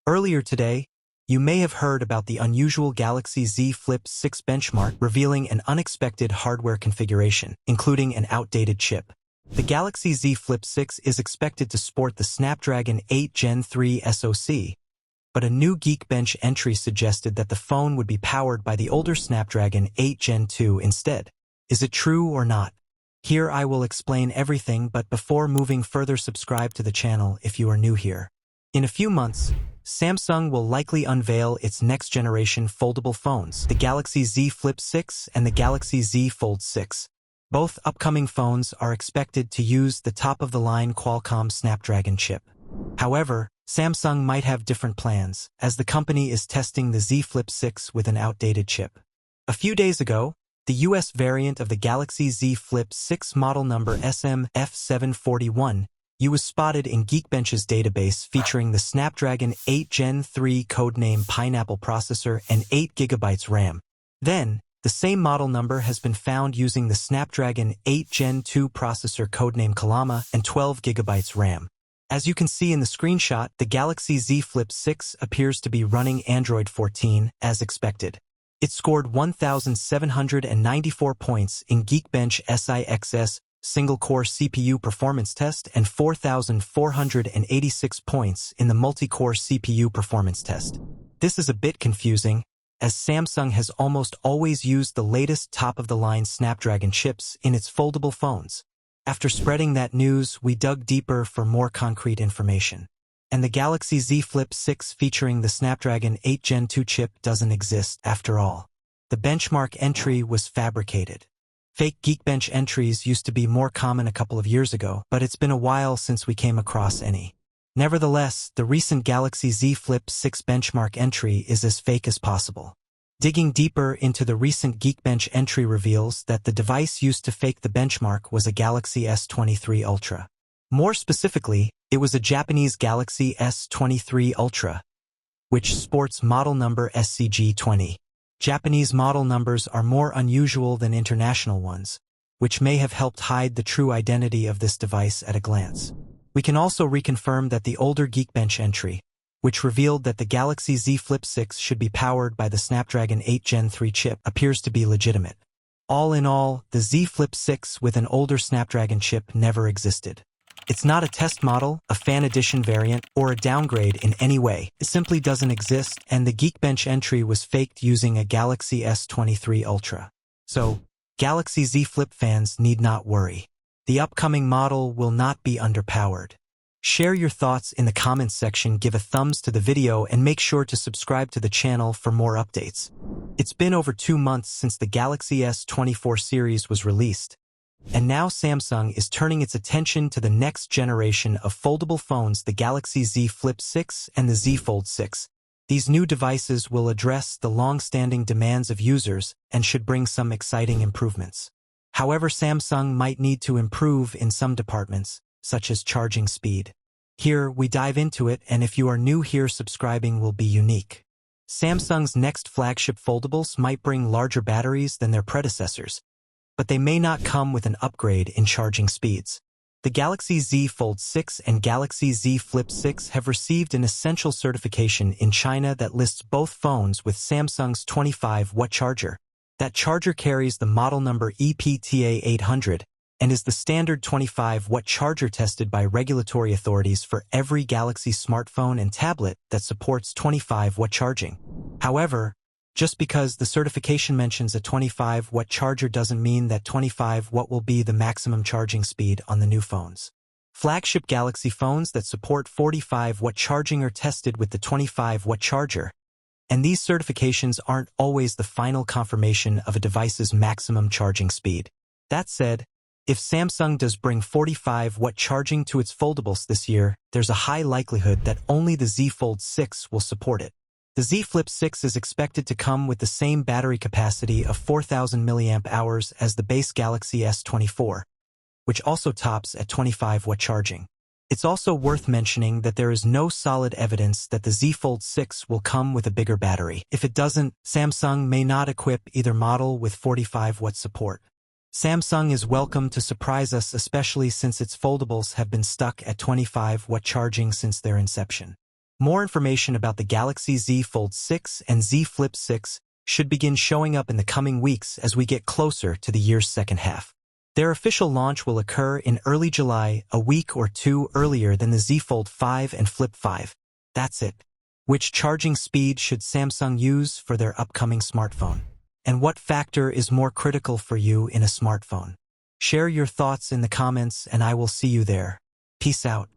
Earlier today, you may have heard about the unusual Galaxy Z Flip 6 benchmark revealing an unexpected hardware configuration, including an outdated chip. The Galaxy Z Flip 6 is expected to sport the Snapdragon 8 Gen 3 SoC, but a new Geekbench entry suggested that the phone would be powered by the older Snapdragon 8 Gen 2 instead. Is it true or not? Here I will explain everything, but before moving further, subscribe to the channel if you are new here. In a few months, Samsung will likely unveil its next-generation foldable phones, the Galaxy Z Flip 6 and the Galaxy Z Fold 6. Both upcoming phones are expected to use the top-of-the-line Qualcomm Snapdragon chip. However, Samsung might have different plans, as the company is testing the Z Flip 6 with an outdated chip. A few days ago, the US variant of the Galaxy Z Flip 6 model number SM F741U was spotted in Geekbench's database featuring the Snapdragon 8 Gen 3 codename Pineapple processor and 8GB RAM. Then, the same model number has been found using the Snapdragon 8 Gen 2 processor codename Kalama and 12GB RAM. As you can see in the screenshot, the Galaxy Z Flip 6 appears to be running Android 14 as expected. It scored 1,794 points in Geekbench SIXS single-core CPU performance test and 4,486 points in the multi-core CPU performance test. This is a bit confusing, as Samsung has almost always used the latest top-of-the-line Snapdragon chips in its foldable phones. After spreading that news, we dug deeper for more concrete information. And the Galaxy Z Flip 6 featuring the Snapdragon 8 Gen 2 chip doesn't exist after all. The benchmark entry was fabricated. Fake Geekbench entries used to be more common a couple of years ago, but it's been a while since we came across any. Nevertheless, the recent Galaxy Z Flip 6 benchmark entry is as fake as possible. Digging deeper into the recent Geekbench entry reveals that the device used to fake the benchmark was a Galaxy S23 Ultra. More specifically, it was a Japanese Galaxy S23 Ultra, which sports model number SCG20. Japanese model numbers are more unusual than international ones, which may have helped hide the true identity of this device at a glance. We can also reconfirm that the older Geekbench entry, which revealed that the Galaxy Z Flip 6 should be powered by the Snapdragon 8 Gen 3 chip, appears to be legitimate. All in all, the Z Flip 6 with an older Snapdragon chip never existed. It's not a test model, a fan edition variant, or a downgrade in any way. It simply doesn't exist, and the Geekbench entry was faked using a Galaxy S23 Ultra. So, Galaxy Z Flip fans need not worry. The upcoming model will not be underpowered. Share your thoughts in the comments section, give a thumbs to the video, and make sure to subscribe to the channel for more updates. It's been over 2 months since the Galaxy S24 series was released, and now Samsung is turning its attention to the next generation of foldable phones, the Galaxy Z Flip 6 and the Z Fold 6. These new devices will address the long-standing demands of users and should bring some exciting improvements. However, Samsung might need to improve in some departments, such as charging speed. Here, we dive into it, and if you are new here, subscribing will be unique. Samsung's next flagship foldables might bring larger batteries than their predecessors, but they may not come with an upgrade in charging speeds. The Galaxy Z Fold 6 and Galaxy Z Flip 6 have received an essential certification in China that lists both phones with Samsung's 25-watt charger. That charger carries the model number EPTA 800 and is the standard 25-watt charger tested by regulatory authorities for every Galaxy smartphone and tablet that supports 25-watt charging. However, just because the certification mentions a 25-watt charger doesn't mean that 25-watt will be the maximum charging speed on the new phones. Flagship Galaxy phones that support 45-watt charging are tested with the 25-watt charger, and these certifications aren't always the final confirmation of a device's maximum charging speed. That said, if Samsung does bring 45-watt charging to its foldables this year, there's a high likelihood that only the Z Fold 6 will support it. The Z Flip 6 is expected to come with the same battery capacity of 4,000 mAh as the base Galaxy S24, which also tops at 25-watt charging. It's also worth mentioning that there is no solid evidence that the Z Fold 6 will come with a bigger battery. If it doesn't, Samsung may not equip either model with 45-watt support. Samsung is welcome to surprise us, especially since its foldables have been stuck at 25-watt charging since their inception. More information about the Galaxy Z Fold 6 and Z Flip 6 should begin showing up in the coming weeks as we get closer to the year's second half. Their official launch will occur in early July, a week or two earlier than the Z Fold 5 and Flip 5. That's it. Which charging speed should Samsung use for their upcoming smartphone? And what factor is more critical for you in a smartphone? Share your thoughts in the comments and I will see you there. Peace out.